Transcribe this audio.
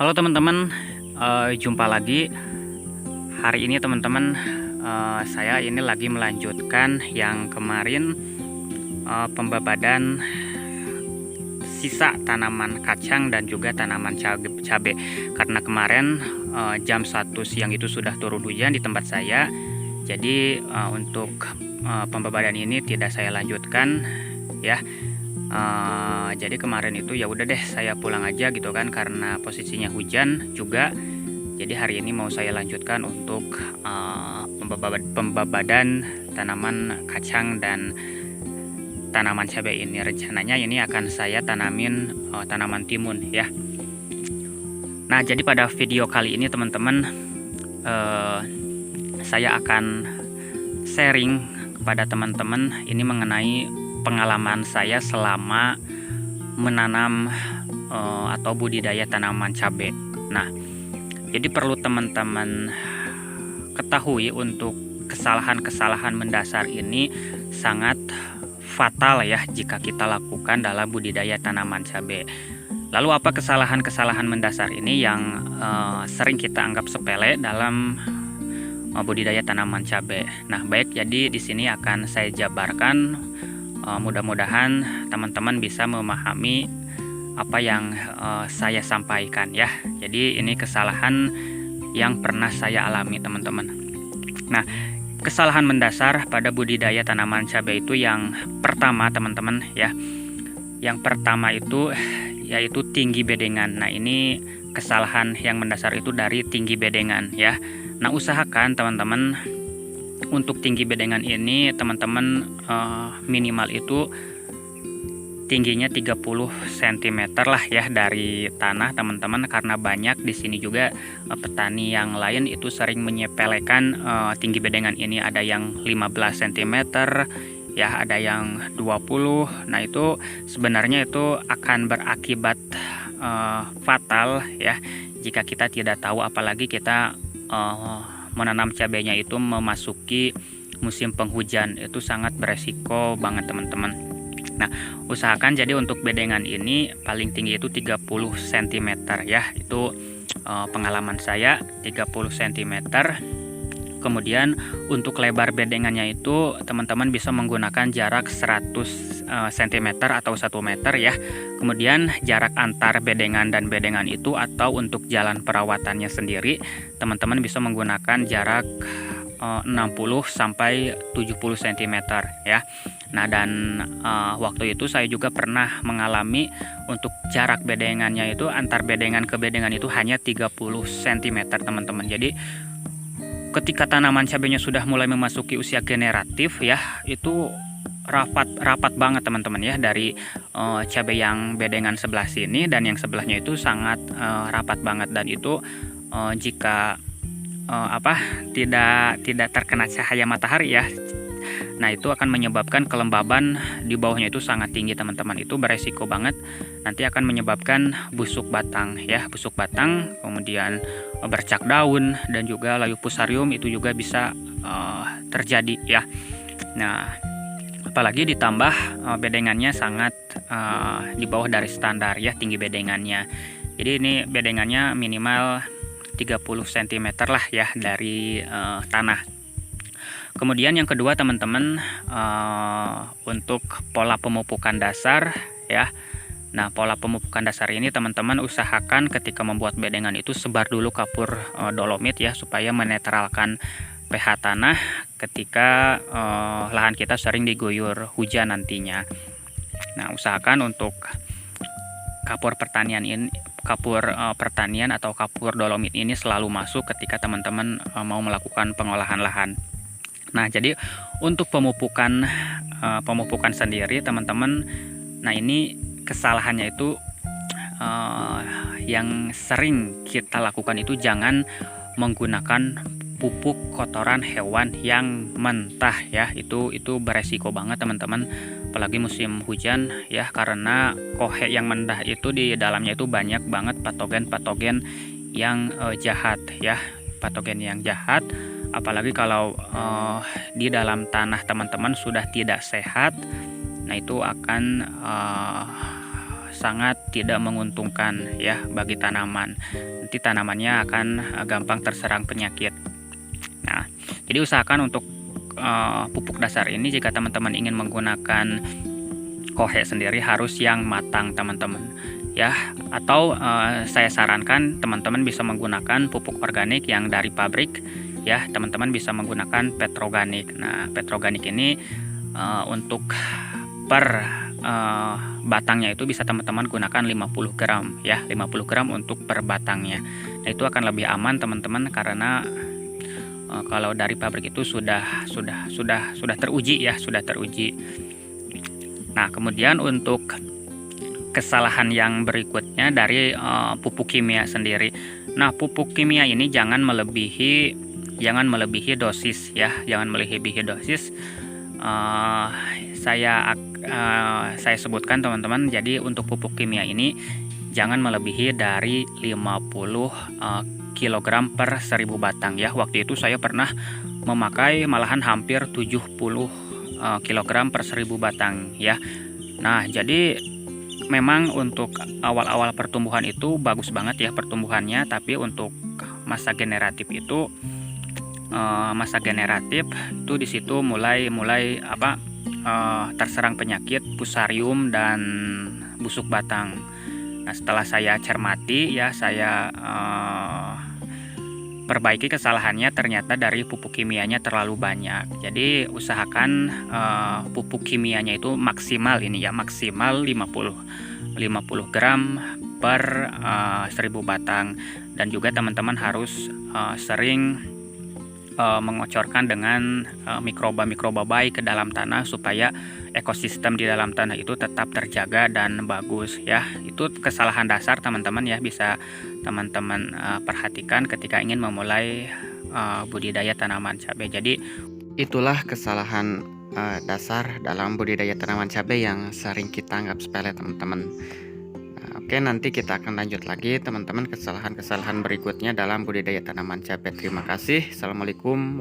Halo teman-teman, jumpa lagi. Hari ini teman-teman, saya ini lagi melanjutkan yang kemarin, pembabadan sisa tanaman kacang dan juga tanaman cabe. Karena kemarin, jam 1 siang itu sudah turun hujan di tempat saya. Jadi, untuk, pembabadan ini tidak saya lanjutkan ya. Jadi kemarin itu ya udah deh saya pulang aja gitu kan, karena posisinya hujan juga. Jadi hari ini mau saya lanjutkan untuk pembabadan tanaman kacang dan tanaman cabai ini. Rencananya ini akan saya tanamin tanaman timun ya. Nah, jadi pada video kali ini teman-teman, saya akan sharing kepada teman-teman ini mengenai pengalaman saya selama menanam atau budidaya tanaman cabai. Nah, jadi perlu teman-teman ketahui untuk kesalahan-kesalahan mendasar ini sangat fatal ya jika kita lakukan dalam budidaya tanaman cabai. Lalu apa kesalahan-kesalahan mendasar ini yang sering kita anggap sepele dalam budidaya tanaman cabai? Nah, baik, jadi di sini akan saya jabarkan. Mudah-mudahan teman-teman bisa memahami apa yang saya sampaikan ya. Jadi ini kesalahan yang pernah saya alami teman-teman. Nah, kesalahan mendasar pada budidaya tanaman cabai itu yang pertama teman-teman ya. Yang pertama itu yaitu tinggi bedengan. Nah, ini kesalahan yang mendasar itu dari tinggi bedengan ya. Nah, usahakan teman-teman untuk tinggi bedengan ini teman-teman minimal itu tingginya 30 cm lah ya dari tanah teman-teman, karena banyak di sini juga petani yang lain itu sering menyepelekan tinggi bedengan ini. Ada yang 15 cm ya, ada yang 20. Nah, itu sebenarnya itu akan berakibat fatal ya jika kita tidak tahu, apalagi kita menanam cabainya itu memasuki musim penghujan. Itu sangat beresiko banget teman-teman. Nah, usahakan jadi untuk bedengan ini paling tinggi itu 30 cm ya. Itu pengalaman saya 30 cm. Kemudian untuk lebar bedengannya itu teman-teman bisa menggunakan jarak 100 cm atau 1 meter ya. Kemudian jarak antar bedengan dan bedengan itu atau untuk jalan perawatannya sendiri teman-teman bisa menggunakan jarak 60 sampai 70 cm ya. Nah, dan waktu itu saya juga pernah mengalami untuk jarak bedengannya itu antar bedengan ke bedengan itu hanya 30 cm teman-teman. Jadi ketika tanaman cabainya sudah mulai memasuki usia generatif ya, itu rapat banget teman-teman ya, dari cabai yang bedengan sebelah sini dan yang sebelahnya itu sangat rapat banget. Dan itu jika tidak terkena cahaya matahari ya, nah itu akan menyebabkan kelembaban di bawahnya itu sangat tinggi teman-teman. Itu beresiko banget, nanti akan menyebabkan busuk batang ya, busuk batang, kemudian bercak daun dan juga layu fusarium itu juga bisa terjadi ya. Nah, apalagi ditambah bedengannya sangat di bawah dari standar ya tinggi bedengannya. Jadi ini bedengannya minimal 30 cm lah ya dari tanah. Kemudian yang kedua teman-teman, untuk pola pemupukan dasar ya. Nah, pola pemupukan dasar ini teman-teman usahakan ketika membuat bedengan itu sebar dulu kapur dolomit ya, supaya menetralkan pH tanah ketika lahan kita sering diguyur hujan nantinya. Nah, usahakan untuk kapur pertanian atau kapur dolomit ini selalu masuk ketika teman-teman mau melakukan pengolahan lahan. Nah, jadi untuk pemupukan sendiri teman-teman, nah ini kesalahannya itu yang sering kita lakukan itu jangan menggunakan pupuk kotoran hewan yang mentah ya. Itu beresiko banget teman-teman, apalagi musim hujan ya, karena kohe yang mentah itu di dalamnya itu banyak banget patogen-patogen yang jahat ya, patogen yang jahat. Apalagi kalau di dalam tanah teman-teman sudah tidak sehat, nah itu akan sangat tidak menguntungkan ya bagi tanaman. Nanti tanamannya akan gampang terserang penyakit. Nah, jadi usahakan untuk pupuk dasar ini jika teman-teman ingin menggunakan kohe sendiri harus yang matang teman-teman ya, atau saya sarankan teman-teman bisa menggunakan pupuk organik yang dari pabrik ya. Teman-teman bisa menggunakan petroganik. Nah, petroganik ini untuk per batangnya itu bisa teman-teman gunakan 50 gram ya, 50 gram untuk per batangnya. Nah, itu akan lebih aman teman-teman karena kalau dari pabrik itu sudah teruji ya, sudah teruji. Nah, kemudian untuk kesalahan yang berikutnya dari pupuk kimia sendiri. Nah, pupuk kimia ini jangan melebihi dosis ya, jangan melebihi dosis. Saya sebutkan teman-teman. Jadi untuk pupuk kimia ini jangan melebihi dari 50 kg per 1000 batang ya. Waktu itu saya pernah memakai malahan hampir 70 kg per 1000 batang ya. Nah, jadi memang untuk awal-awal pertumbuhan itu bagus banget ya pertumbuhannya, tapi untuk masa generatif itu di situ mulai terserang penyakit fusarium dan busuk batang. Nah, setelah saya cermati ya, saya perbaiki kesalahannya, ternyata dari pupuk kimianya terlalu banyak. Jadi usahakan pupuk kimianya itu maksimal 50 gram per 1000 batang. Dan juga teman-teman harus sering mengocorkan dengan mikroba-mikroba baik ke dalam tanah supaya ekosistem di dalam tanah itu tetap terjaga dan bagus ya. Itu kesalahan dasar teman-teman ya, bisa teman-teman perhatikan ketika ingin memulai budidaya tanaman cabai. Jadi itulah kesalahan dasar dalam budidaya tanaman cabai yang sering kita anggap sepele teman-teman. Oke, nanti kita akan lanjut lagi teman-teman kesalahan-kesalahan berikutnya dalam budidaya tanaman cabai. Terima kasih. Assalamualaikum warahmatullahi wabarakatuh.